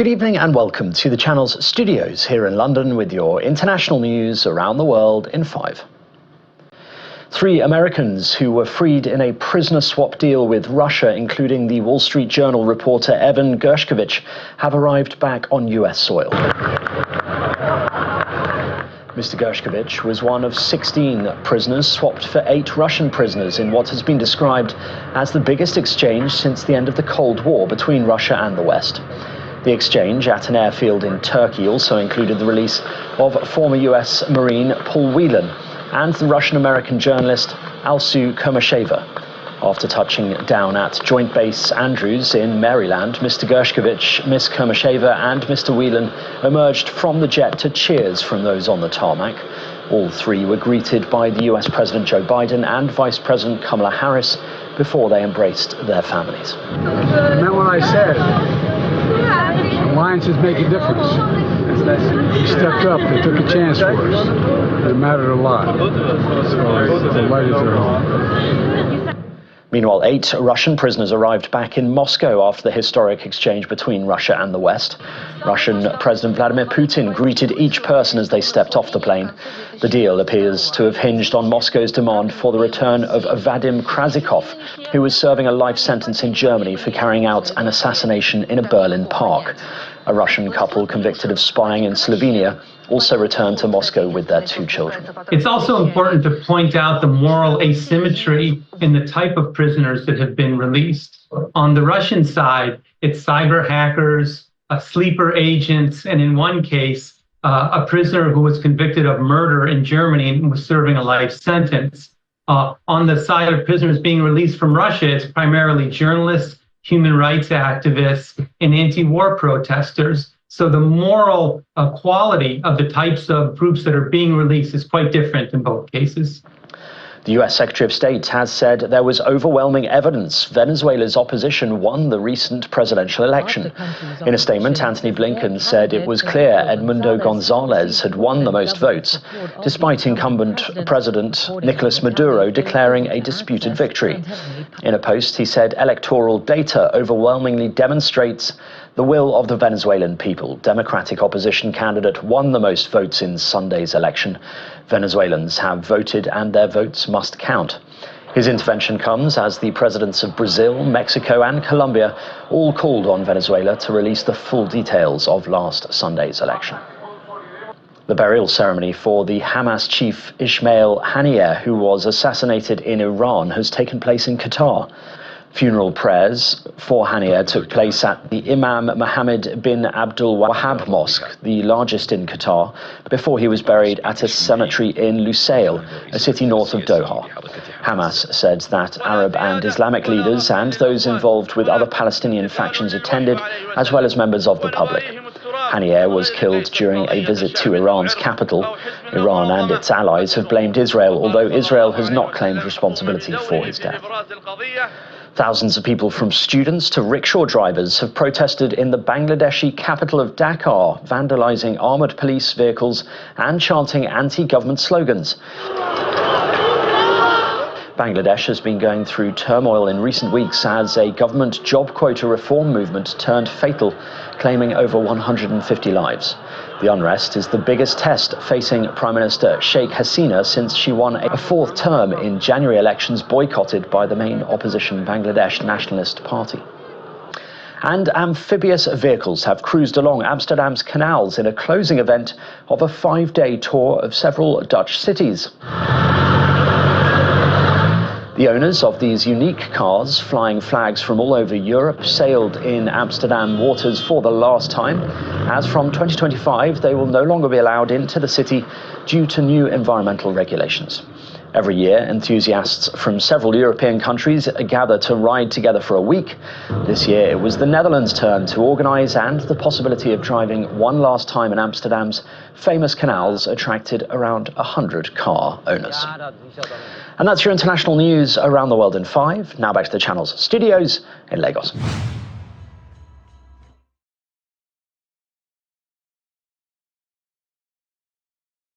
Good evening and welcome to the channel's studios here in London with your international news around the world in 5. 3 Americans who were freed in a prisoner swap deal with Russia, including the Wall Street Journal reporter Evan Gershkovich, have arrived back on US soil. Mr. Gershkovich was one of 16 prisoners swapped for 8 Russian prisoners in what has been described as the biggest exchange since the end of the Cold War between Russia and the West. The exchange at an airfield in Turkey also included the release of former US Marine Paul Whelan and the Russian-American journalist Alsu Kurmasheva. After touching down at Joint Base Andrews in Maryland, Mr. Gershkovich, Ms. Kurmasheva and Mr. Whelan emerged from the jet to cheers from those on the tarmac. All 3 were greeted by the US President Joe Biden and Vice President Kamala Harris before they embraced their families. I meant what I said. Alliances make a difference. They stepped up, they took a chance for us. It mattered a lot. So the light is their home. Meanwhile, 8 Russian prisoners arrived back in Moscow after the historic exchange between Russia and the West. Russian President Vladimir Putin greeted each person as they stepped off the plane. The deal appears to have hinged on Moscow's demand for the return of Vadim Krasikov, who was serving a life sentence in Germany for carrying out an assassination in a Berlin park. A Russian couple convicted of spying in Slovenia also returned to Moscow with their 2 children. It's also important to point out the moral asymmetry in the type of prisoners that have been released. On the Russian side, it's cyber hackers, sleeper agents, and in one case, a prisoner who was convicted of murder in Germany and was serving a life sentence. On the side of prisoners being released from Russia, it's primarily journalists, human rights activists, and anti-war protesters. So the moral quality of the types of groups that are being released is quite different in both cases. The US Secretary of State has said there was overwhelming evidence Venezuela's opposition won the recent presidential election. In a statement, Antony Blinken said it was clear Edmundo Gonzalez had won the most votes, despite incumbent President Nicolas Maduro declaring a disputed victory. In a post, he said electoral data overwhelmingly demonstrates the will of the Venezuelan people. Democratic opposition candidate won the most votes in Sunday's election. Venezuelans have voted and their votes must count. His intervention comes as the presidents of Brazil, Mexico and Colombia all called on Venezuela to release the full details of last Sunday's election. The burial ceremony for the Hamas chief Ismail Haniyeh, who was assassinated in Iran, has taken place in Qatar. Funeral prayers for Haniyeh took place at the Imam Mohammed bin Abdul Wahab Mosque, the largest in Qatar, before he was buried at a cemetery in Lusail, a city north of Doha. Hamas said that Arab and Islamic leaders and those involved with other Palestinian factions attended, as well as members of the public. Haniyeh was killed during a visit to Iran's capital. Iran and its allies have blamed Israel, although Israel has not claimed responsibility for his death. Thousands of people, from students to rickshaw drivers, have protested in the Bangladeshi capital of Dhaka, vandalizing armoured police vehicles and chanting anti-government slogans. Bangladesh has been going through turmoil in recent weeks as a government job quota reform movement turned fatal, claiming over 150 lives. The unrest is the biggest test facing Prime Minister Sheikh Hasina since she won a 4th term in January elections boycotted by the main opposition Bangladesh Nationalist Party. And amphibious vehicles have cruised along Amsterdam's canals in a closing event of a 5-day tour of several Dutch cities. The owners of these unique cars, flying flags from all over Europe, sailed in Amsterdam waters for the last time. As from 2025, they will no longer be allowed into the city due to new environmental regulations. Every year, enthusiasts from several European countries gather to ride together for a week. This year, it was the Netherlands' turn to organise, and the possibility of driving one last time in Amsterdam's famous canals attracted around 100 car owners. And that's your international news around the world in 5. Now back to the channel's studios in Lagos.